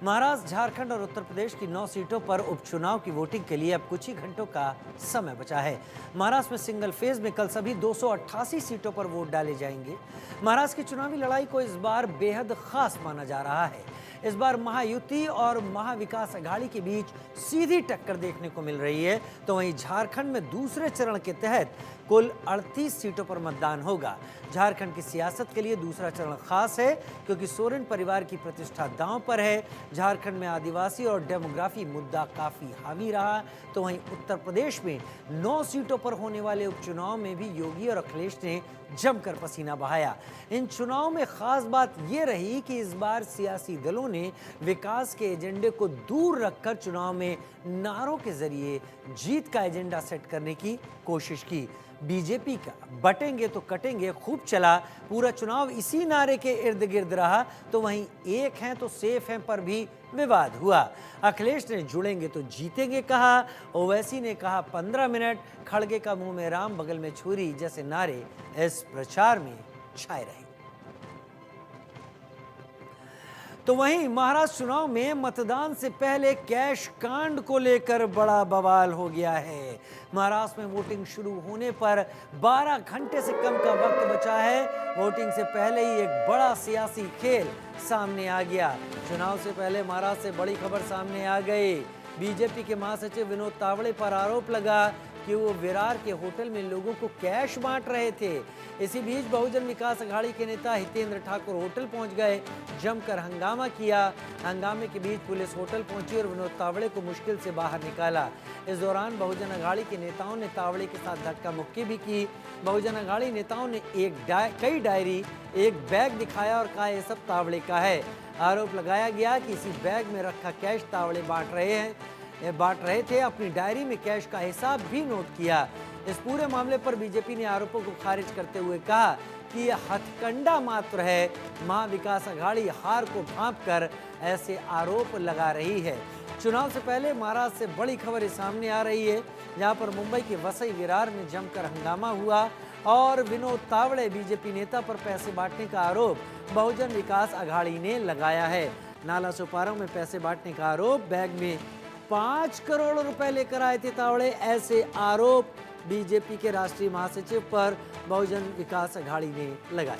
महाराष्ट्र, झारखंड और उत्तर प्रदेश की 9 सीटों पर उपचुनाव की वोटिंग के लिए अब कुछ ही घंटों का समय बचा है। महाराष्ट्र में सिंगल फेज में कल सभी 288 सीटों पर वोट डाले जाएंगे। महाराष्ट्र की चुनावी लड़ाई को इस बार बेहद खास माना जा रहा है। इस बार महायुति और महाविकास अघाड़ी के बीच सीधी टक्कर देखने को मिल रही है, तो वहीं झारखंड में दूसरे चरण के तहत कुल 38 सीटों पर मतदान होगा। झारखंड की सियासत के लिए दूसरा चरण खास है क्योंकि सोरेन परिवार की प्रतिष्ठा दांव पर है। झारखंड में आदिवासी और डेमोग्राफी मुद्दा काफी हावी रहा, तो वहीं उत्तर प्रदेश में 9 सीटों पर होने वाले उपचुनाव में भी योगी और अखिलेश ने जमकर पसीना बहाया। इन चुनाव में खास बात यह रही कि इस बार सियासी दलों ने विकास के एजेंडे को दूर रखकर चुनाव में नारों के जरिए जीत का एजेंडा सेट करने की कोशिश की। बीजेपी का बटेंगे तो कटेंगे खूब चला, पूरा चुनाव इसी नारे के इर्द गिर्द रहा, तो वहीं एक हैं तो सेफ हैं पर भी विवाद हुआ। अखिलेश ने जुड़ेंगे तो जीतेंगे कहा, ओवैसी ने कहा 15 मिनट, खड़गे का मुंह में राम बगल में छुरी जैसे नारे इस प्रचार में छाए रहे। तो वहीं महाराष्ट्र चुनाव में मतदान से पहले कैश कांड को लेकर बड़ा बवाल हो गया है। महाराष्ट्र में वोटिंग शुरू होने पर 12 घंटे से कम का वक्त बचा है। वोटिंग से पहले ही एक बड़ा सियासी खेल सामने आ गया। चुनाव से पहले महाराष्ट्र से बड़ी खबर सामने आ गई। बीजेपी के महासचिव विनोद तावड़े पर आरोप लगा कि वो विरार के होटल में लोगों को कैश बांट रहे थे। इसी बीच बहुजन विकास अघाड़ी के नेता हितेंद्र ठाकुर होटल पहुंच गए, जमकर हंगामा किया। हंगामे के बीच पुलिस होटल पहुंची और विनोद तावड़े को मुश्किल से बाहर निकाला। इस दौरान बहुजन अघाड़ी के नेताओं ने तावड़े के साथ धक्का मुक्की भी की। बहुजन अघाड़ी नेताओं ने कई डायरी, एक बैग दिखाया और कहा यह सब तावड़े का है। आरोप लगाया गया कि इसी बैग में रखा कैश तावड़े बांट रहे थे। अपनी डायरी में कैश का हिसाब भी नोट किया। इस पूरे मामले पर बीजेपी ने आरोपों को खारिज करते हुए कहा कि यह हथकंडा मात्र है। महाविकास अघाड़ी हार को भांपकर ऐसे आरोप लगा रही है। चुनाव से पहले महाराष्ट्र से बड़ी खबर सामने आ रही है, जहां पर मुंबई के वसई विरार में जमकर हंगामा हुआ और विनोद तावड़े बीजेपी नेता पर पैसे बांटने का आरोप बहुजन विकास अघाड़ी ने लगाया है। नाला सुपारा में पैसे बांटने का आरोप, बैग में 5 करोड़ रुपए लेकर आए थे तावड़े, ऐसे आरोप बीजेपी के राष्ट्रीय महासचिव पर बहुजन विकास अघाड़ी ने लगाए।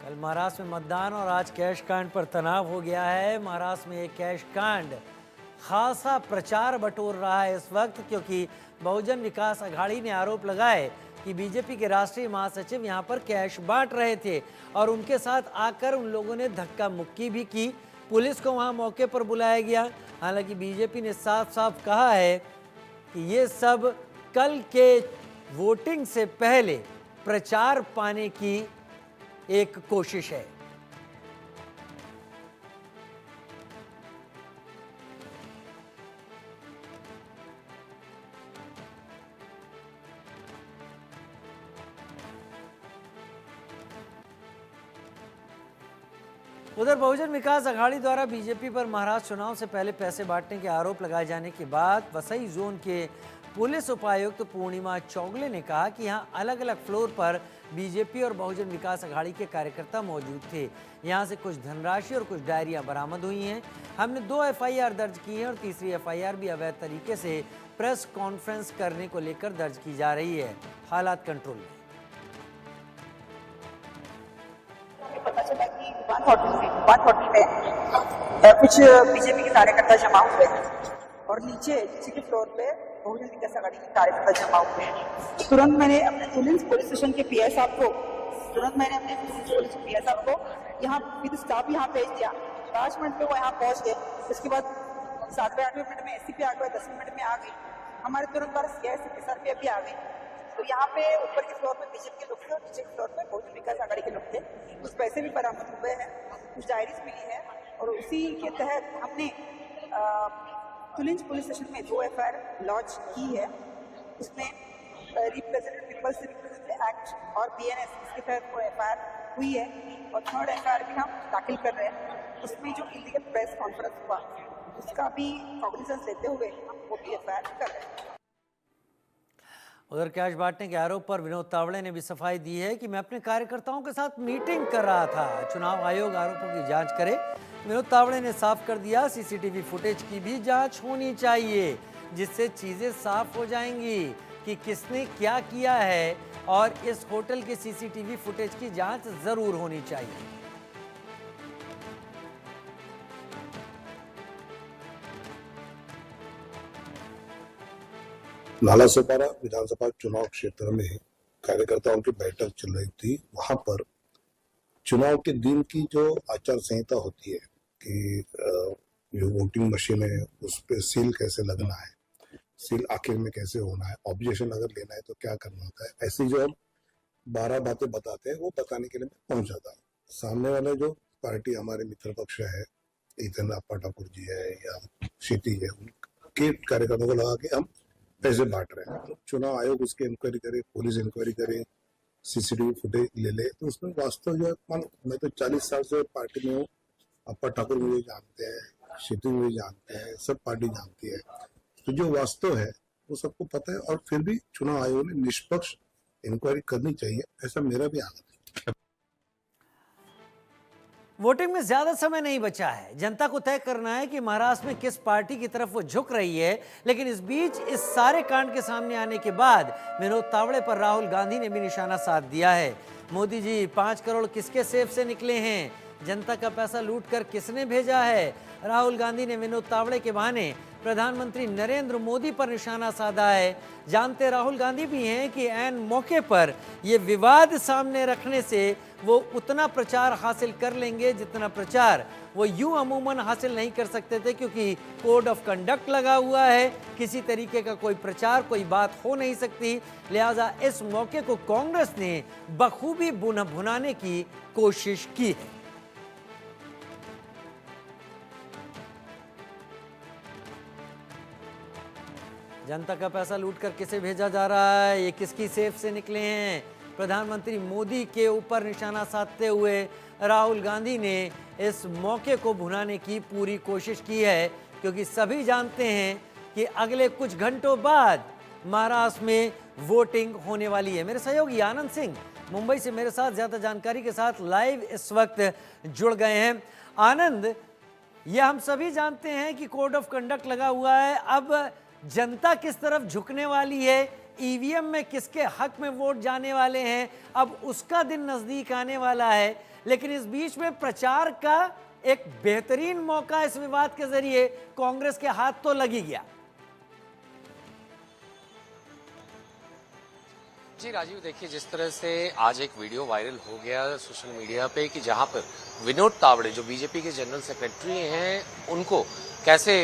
कल महाराष्ट्र में मतदान और आज कैश कांड पर तनाव हो गया है। महाराष्ट्र में एक कैश कांड खासा प्रचार बटोर रहा है इस वक्त, क्योंकि बहुजन विकास अघाड़ी ने आरोप लगाए कि बीजेपी के राष्ट्रीय महासचिव यहां पर कैश बांट रहे थे और उनके साथ आकर उन लोगों ने धक्का मुक्की भी की। पुलिस को वहां मौके पर बुलाया गया। हालांकि बीजेपी ने साफ साफ कहा है कि ये सब कल के वोटिंग से पहले प्रचार पाने की एक कोशिश है। उधर बहुजन विकास अघाड़ी द्वारा बीजेपी पर महाराष्ट्र चुनाव से पहले पैसे बांटने के आरोप लगाए जाने के बाद वसई जोन के पुलिस उपायुक्त पूर्णिमा चौगले ने कहा कि यहां अलग अलग फ्लोर पर बीजेपी और बहुजन विकास अघाड़ी के कार्यकर्ता मौजूद थे। यहां से कुछ धनराशि और कुछ डायरियां बरामद हुई हैं। हमने 2 एफआईआर दर्ज की हैं और तीसरी एफआईआर भी अवैध तरीके से प्रेस कॉन्फ्रेंस करने को लेकर दर्ज की जा रही है। हालात कंट्रोल में। पता चला कि वन होटल में कुछ बीजेपी के कार्यकर्ता जमा हुए हैं और नीचे के फ्लोर पे बहुजन विकास अघाड़ी के कार्यकर्ता जमा हुए हैं। तुरंत मैंने अपने पुलिस स्टेशन के पीआई साहब को यहाँ विद स्टाफ यहाँ भेज दिया। 5 मिनट में वो यहाँ पहुँच गए। उसके बाद 7वें-8वें मिनट में एसीपी आ गए, 10वें मिनट में आ गई। हमारे तुरंत बाद सीआईएसएफ सर भी आ गए। तो यहाँ पे ऊपर के फ्लोर पे बीजेपी के लोग थे और नीचे के फ्लोर पे बहुजन विकास अघाड़ी के लोग थे। कुछ पैसे भी बरामद हुए हैं, कुछ डायरीज मिली है और उसी के तहत हमने तुलिंज पुलिस स्टेशन में 2 एफआईआर लॉन्च की है। उसमें रिप्रेजेंटेटिव पीपल्स रिप्रेजेंटेटिव एक्ट और बीएनएस इसके तहत वो एफआईआर हुई है और 3rd एफआईआर भी हम दाखिल कर रहे हैं। उसमें जो इलीगल प्रेस कॉन्फ्रेंस हुआ उसका भी कॉग्निजेंस लेते हुए हम वो भी एफआईआर कर रहे हैं। उधर कैश बांटने के आरोप पर विनोद तावड़े ने भी सफाई दी है कि मैं अपने कार्यकर्ताओं के साथ मीटिंग कर रहा था। चुनाव आयोग आरोपों की जांच करे। विनोद तावड़े ने साफ कर दिया, सीसीटीवी फुटेज की भी जांच होनी चाहिए, जिससे चीजें साफ हो जाएंगी कि किसने क्या किया है, और इस होटल के सीसीटीवी फुटेज की जांच जरूर होनी चाहिए। नालासोपारा विधानसभा चुनाव क्षेत्र में कार्यकर्ताओं की बैठक चल रही थी। वहां पर चुनाव के दिन की जो आचार संहिता होती है कि जो वोटिंग मशीन है उस पर सील कैसे लगना है, सील आखिर में कैसे होना है, ऑब्जेक्शन अगर लेना है तो क्या करना होता है, ऐसी जो हम 12 बातें बताते हैं वो बताने के लिए मैं पहुंचा था। सामने वाले जो पार्टी हमारे मित्र पक्ष है, इतन अप्पा ठाकुर जी है या क्षिति है, उनके कार्यकर्ताओं को लगा के हम पैसे बांट रहे हैं। चुनाव आयोग उसकी इंक्वायरी करे, पुलिस इंक्वायरी करे, सीसीटीवी फुटेज ले ले, तो उसमें वास्तव जो मैं तो 40 साल से पार्टी में हूँ। अप्पा ठाकुर मुझे जानते हैं, क्षिति मुझे जानते हैं, सब पार्टी जानती है, तो जो वास्तव है वो सबको पता है। और फिर भी चुनाव आयोग ने निष्पक्ष इंक्वायरी करनी चाहिए, ऐसा मेरा भी आनंद है। वोटिंग में ज्यादा समय नहीं बचा है। जनता को तय करना है कि महाराष्ट्र में किस पार्टी की तरफ वो झुक रही है। लेकिन इस बीच इस सारे कांड के सामने आने के बाद विनोद तावड़े पर राहुल गांधी ने भी निशाना साध दिया है। मोदी जी 5 करोड़ किसके सेफ से निकले हैं? जनता का पैसा लूटकर किसने भेजा है? राहुल गांधी ने विनोद तावड़े के बहाने प्रधानमंत्री नरेंद्र मोदी पर निशाना साधा है। जानते राहुल गांधी भी हैं कि ऐन मौके पर ये विवाद सामने रखने से वो उतना प्रचार हासिल कर लेंगे जितना प्रचार वो यूं अमूमन हासिल नहीं कर सकते थे, क्योंकि कोड ऑफ कंडक्ट लगा हुआ है। किसी तरीके का कोई प्रचार, कोई बात हो नहीं सकती। लिहाजा इस मौके को कांग्रेस ने बखूबी भुनाने की कोशिश की है। जनता का पैसा लूटकर किसे भेजा जा रहा है, ये किसकी सेफ से निकले हैं? प्रधानमंत्री मोदी के ऊपर निशाना साधते हुए राहुल गांधी ने इस मौके को भुनाने की पूरी कोशिश की है, क्योंकि सभी जानते हैं कि अगले कुछ घंटों बाद महाराष्ट्र में वोटिंग होने वाली है। मेरे सहयोगी आनंद सिंह मुंबई से मेरे साथ ज्यादा जानकारी के साथ लाइव इस वक्त जुड़ गए हैं। आनंद, ये हम सभी जानते हैं कि कोड ऑफ कंडक्ट लगा हुआ है। अब जनता किस तरफ झुकने वाली है, ईवीएम में किसके हक में वोट जाने वाले हैं, अब उसका दिन नजदीक आने वाला है। लेकिन इस बीच में प्रचार का एक बेहतरीन मौका इस विवाद के जरिए कांग्रेस के हाथ तो लग ही गया। जी राजीव, देखिए जिस तरह से आज एक वीडियो वायरल हो गया सोशल मीडिया पे कि जहां पर विनोद तावड़े जो बीजेपी के जनरल सेक्रेटरी हैं, उनको कैसे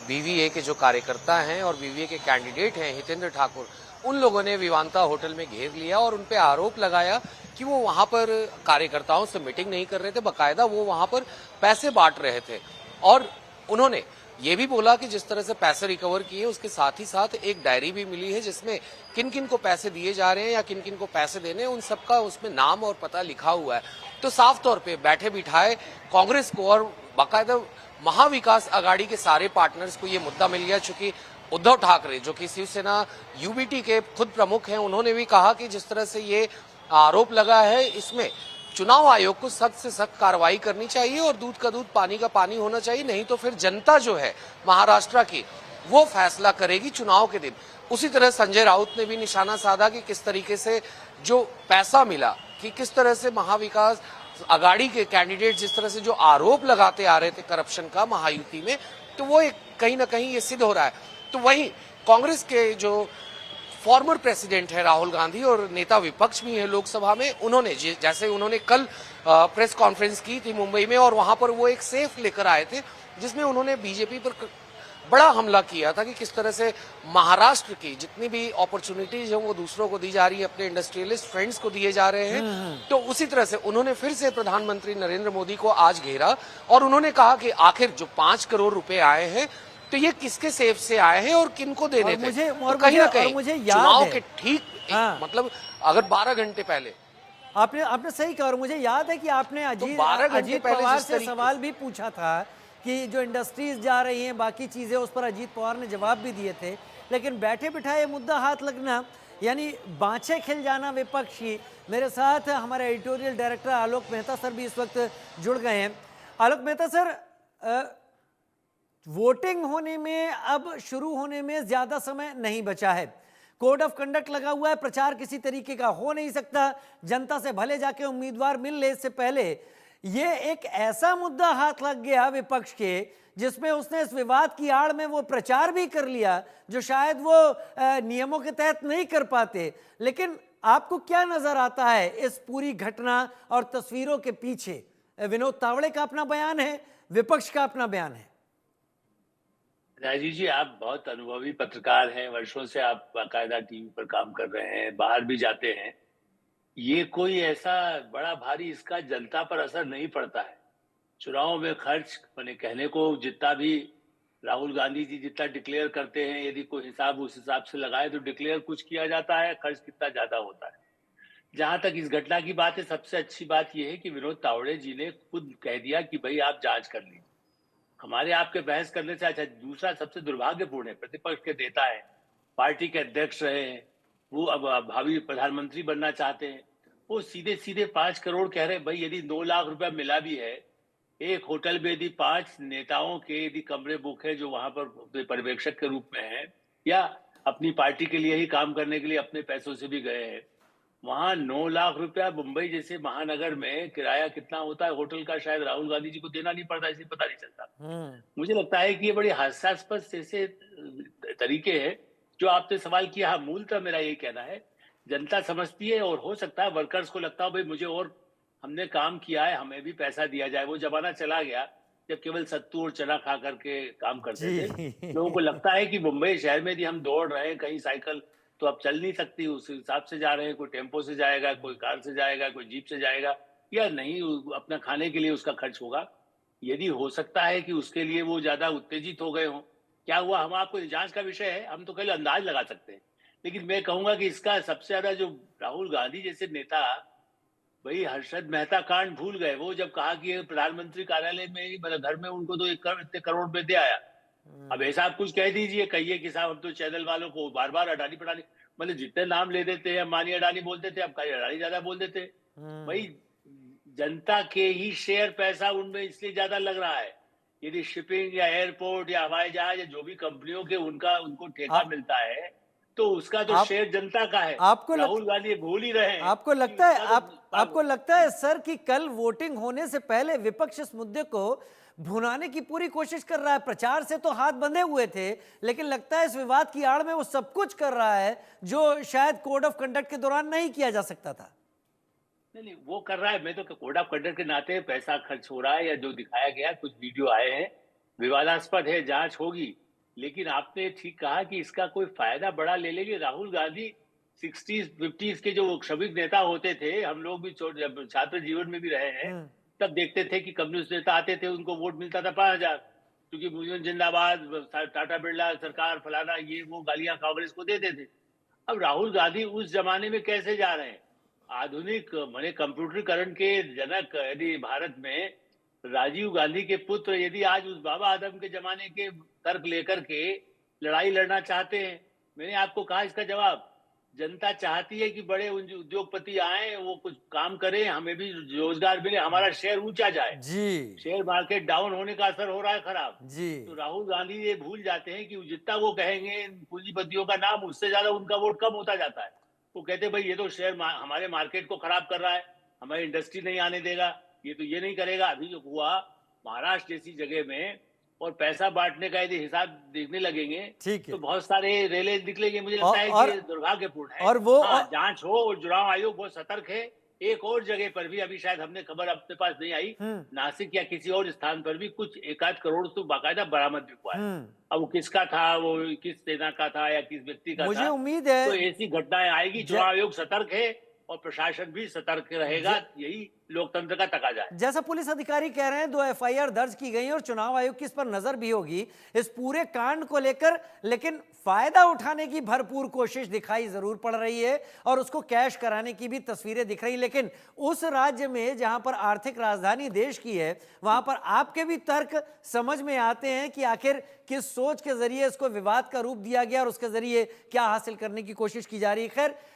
बीवीए के जो कार्यकर्ता हैं और बीवीए के कैंडिडेट हैं हितेंद्र ठाकुर, उन लोगों ने विवांता होटल में घेर लिया और उन पे आरोप लगाया कि वो वहां पर कार्यकर्ताओं से मीटिंग नहीं कर रहे थे, बाकायदा वो वहां पर पैसे बांट रहे थे। और उन्होंने ये भी बोला कि जिस तरह से पैसे रिकवर किए उसके साथ ही साथ एक डायरी भी मिली है जिसमें किन किन को पैसे दिए जा रहे हैं या किन किन को पैसे देने हैं, उन सबका उसमें नाम और पता लिखा हुआ है। तो साफ तौर पे बैठे बिठाए कांग्रेस को और बाकायदा महाविकास आघाड़ी के सारे पार्टनर्स को ये मुद्दा मिल गया। चूंकि उद्धव ठाकरे जो कि शिवसेना यूबीटी के खुद प्रमुख हैं, उन्होंने भी कहा कि जिस तरह से ये आरोप लगा है इसमें चुनाव आयोग को सख्त से सख्त कार्रवाई करनी चाहिए और दूध का दूध पानी का पानी होना चाहिए, नहीं तो फिर जनता जो है महाराष्ट्र की वो फैसला करेगी चुनाव के दिन। उसी तरह संजय राउत ने भी निशाना साधा कि किस तरीके से जो पैसा मिला, कि किस तरह से महाविकास आघाड़ी के कैंडिडेट जिस तरह से जो आरोप लगाते आ रहे थे करप्शन का महायुति में, तो वो एक कहीं ना कहीं ये सिद्ध हो रहा है। तो वहीं कांग्रेस के जो फॉर्मर प्रेसिडेंट है राहुल गांधी और नेता विपक्ष भी है लोकसभा में, उन्होंने जैसे उन्होंने कल प्रेस कॉन्फ्रेंस की थी मुंबई में और वहां पर वो एक सेफ लेकर आए थे जिसमें उन्होंने बीजेपी पर बड़ा हमला किया था कि किस तरह से महाराष्ट्र की जितनी भी अपॉर्चुनिटीज है वो दूसरों को दी जा रही है, अपने इंडस्ट्रियलिस्ट फ्रेंड्स को दिए जा रहे हैं। तो उसी तरह से उन्होंने फिर से प्रधानमंत्री नरेंद्र मोदी को आज घेरा और उन्होंने कहा कि आखिर जो 5 करोड़ रुपए आए हैं तो ये किसके सेफ से आए हैं और किनको देने थे। तो कहीं ना कहीं चुनाव के ठीक मतलब अगर 12 घंटे पहले आपने सही कहा। और मुझे याद है कि आपने अजीत पवार से सवाल भी पूछा था कि जो इंडस्ट्रीज जा रही हैं, बाकी चीजें, उस पर अजीत पवार ने जवाब भी दिए थे। लेकिन बैठे बिठाए मुद्दा हाथ लगना, यानी बाँछें खिल जाना विपक्ष की। मेरे साथ हमारे editorial director Alok Mehta sir भी इस वक्त जुड़ गए हैं। आलोक मेहता सर, वोटिंग होने में अब शुरू होने में ज्यादा समय नहीं बचा है। कोड ऑफ कंडक्ट लगा हुआ है, प्रचार किसी तरीके का हो नहीं सकता। जनता से भले जाके उम्मीदवार मिल ले, इससे पहले ये एक ऐसा मुद्दा हाथ लग गया विपक्ष के जिसमें उसने इस विवाद की आड़ में वो प्रचार भी कर लिया जो शायद वो नियमों के तहत नहीं कर पाते। लेकिन आपको क्या नजर आता है इस पूरी घटना और तस्वीरों के पीछे? विनोद तावड़े का अपना बयान है, विपक्ष का अपना बयान है। राजीव जी, आप बहुत अनुभवी पत्रकार हैं, वर्षों से आप बाकायदा टीवी पर काम कर रहे हैं, बाहर भी जाते हैं। ये कोई ऐसा बड़ा भारी इसका जनता पर असर नहीं पड़ता है। चुनाव में खर्च मैंने कहने को जितना भी राहुल गांधी जी जितना डिक्लेयर करते हैं, यदि कोई हिसाब उस हिसाब से लगाए तो डिक्लेयर कुछ किया जाता है, खर्च कितना ज्यादा होता है। जहां तक इस घटना की बात है, सबसे अच्छी बात यह है कि विनोद तावड़े जी ने खुद कह दिया कि भाई आप जांच कर लीजिए। हमारे आपके बहस करने से अच्छा। दूसरा सबसे दुर्भाग्यपूर्ण है, प्रतिपक्ष के नेता है, पार्टी के अध्यक्ष रहे हैं, वो अब भावी प्रधानमंत्री बनना चाहते हैं, वो सीधे सीधे 5 करोड़ कह रहे हैं। भाई यदि 9 लाख रुपया मिला भी है, एक होटल में यदि 5 नेताओं के यदि कमरे बुक है जो वहां पर पर्यवेक्षक के रूप में है या अपनी पार्टी के लिए ही काम करने के लिए अपने पैसों से भी गए हैं, वहां 9 लाख रुपया मुंबई जैसे महानगर में किराया कितना होता है होटल का, शायद राहुल गांधी जी को देना नहीं पड़ता, इसलिए पता नहीं चलता। मुझे लगता है कि ये बड़े हास्यास्पद ऐसे तरीके हैं जो आपने सवाल किया। हाँ, मूलतः मेरा यही कहना है, जनता समझती है और हो सकता है वर्कर्स को लगता है भाई मुझे और हमने काम किया है, हमें भी पैसा दिया जाए। वो जमाना चला गया जब केवल सत्तू और चना खा करके काम करते थे। लोगों को लगता है कि मुंबई शहर में यदि हम दौड़ रहे हैं, कहीं साइकिल तो अब चल नहीं सकती, उस हिसाब से जा रहे हैं, कोई टेम्पो से जाएगा, कोई कार से जाएगा, कोई जीप से जाएगा, या नहीं अपना खाने के लिए उसका खर्च होगा। यदि हो सकता है कि उसके लिए वो ज्यादा उत्तेजित हो गए हों, क्या हुआ हम आपको जांच का विषय है, हम तो केवल अंदाज लगा सकते हैं। लेकिन मैं कहूंगा कि इसका सबसे ज्यादा जो राहुल गांधी जैसे नेता भाई हर्षद मेहता कांड भूल गए। वो जब कहा कि प्रधानमंत्री कार्यालय में ही मतलब घर में उनको तो इतने करोड़ रुपए दे आया। अब ऐसा आप कुछ कह दीजिए, कहिए कि साहब हम तो चैनल वालों को बार बार अडानी पटानी मतलब जितने नाम ले देते हैं, अंबानी अडानी बोलते थे, अब कहीं अडानी ज्यादा बोल देते। भाई जनता के ही शेयर पैसा उनमें इसलिए ज्यादा लग रहा है। यदि शिपिंग या एयरपोर्ट या हवाई जहाज या जो भी कंपनियों के उनको ठेका मिलता है तो उसका तो शेयर जनता का है। राहुल गांधी भूल ही रहे हैं। आपको लगता है आपको लगता है सर कि कल वोटिंग होने से पहले विपक्ष इस मुद्दे को भुनाने की पूरी कोशिश कर रहा है? प्रचार से तो हाथ बंधे हुए थे, लेकिन लगता है इस विवाद की आड़ में वो सब कुछ कर रहा है जो शायद कोड ऑफ कंडक्ट के दौरान नहीं किया जा सकता था। नहीं, वो कर रहा है। मैं तो कोड ऑफ कंडक्ट के नाते पैसा खर्च हो रहा है या जो दिखाया गया, कुछ वीडियो आए हैं, विवादास्पद है, जांच होगी। लेकिन आपने ठीक कहा कि इसका कोई फायदा बड़ा ले लेंगे। राहुल गांधी 60s 50s के जो श्रमिक नेता होते थे, हम लोग भी छात्र जीवन में भी रहे हैं, तब देखते थे कि कम्युनिस्ट नेता आते थे, उनको वोट मिलता था 5000, क्योंकि मुझे जिंदाबाद, टाटा बिरला सरकार फलाना ये वो गालियां कांग्रेस को देते थे। अब राहुल गांधी उस जमाने में कैसे जा रहे हैं? आधुनिक माने कंप्यूटरीकरण के जनक यदि भारत में राजीव गांधी के पुत्र यदि आज उस बाबा आदम के जमाने के तर्क लेकर के लड़ाई लड़ना चाहते हैं, मैंने आपको कहा इसका जवाब, जनता चाहती है कि बड़े उद्योगपति आए, वो कुछ काम करें, हमें भी रोजगार मिले, हमारा शेयर ऊंचा जाए। जी, शेयर मार्केट डाउन होने का असर हो रहा है खराब। जी। तो राहुल गांधी ये भूल जाते हैं कि जितना वो कहेंगे पूंजीपतियों का नाम, उससे ज्यादा उनका वोट कम होता जाता है। वो कहते भाई ये तो शेयर हमारे मार्केट को खराब कर रहा है, हमारी इंडस्ट्री नहीं आने देगा, ये तो ये नहीं करेगा। अभी जो हुआ महाराष्ट्र जैसी जगह में, और पैसा बांटने का यदि हिसाब देखने लगेंगे तो बहुत सारे रेले निकलेंगे। मुझे लगता है कि दुर्भाग्यपूर्ण है। और वो जांच हो, और चुनाव आयोग बहुत सतर्क है। एक और जगह पर भी अभी शायद हमने खबर अपने पास नहीं आई, नासिक या किसी और स्थान पर भी कुछ 1-8 करोड़ तो बाकायदा बरामद भी हुआ है। अब वो किसका था, वो किस सेना का था या किस व्यक्ति का था, मुझे उम्मीद है तो ऐसी घटनाएं आएगी। चुनाव आयोग सतर्क है, और प्रशासन भी सतर्क रहेगा, यही लोकतंत्र का तकाजा है। जैसा पुलिस अधिकारी कह रहे हैं 2 एफआईआर दर्ज की गई और चुनाव आयोग की इस पर नजर भी होगी इस पूरे कांड को लेकर, लेकिन फायदा उठाने की भरपूर कोशिश दिखाई जरूर पड़ रही है और उसको कैश कराने की भी तस्वीरें दिख रही। लेकिन उस राज्य में जहां पर आर्थिक राजधानी देश की है वहां पर आपके भी तर्क समझ में आते हैं कि आखिर किस सोच के जरिए इसको विवाद का रूप दिया गया और उसके जरिए क्या हासिल करने की कोशिश की जा रही है। खैर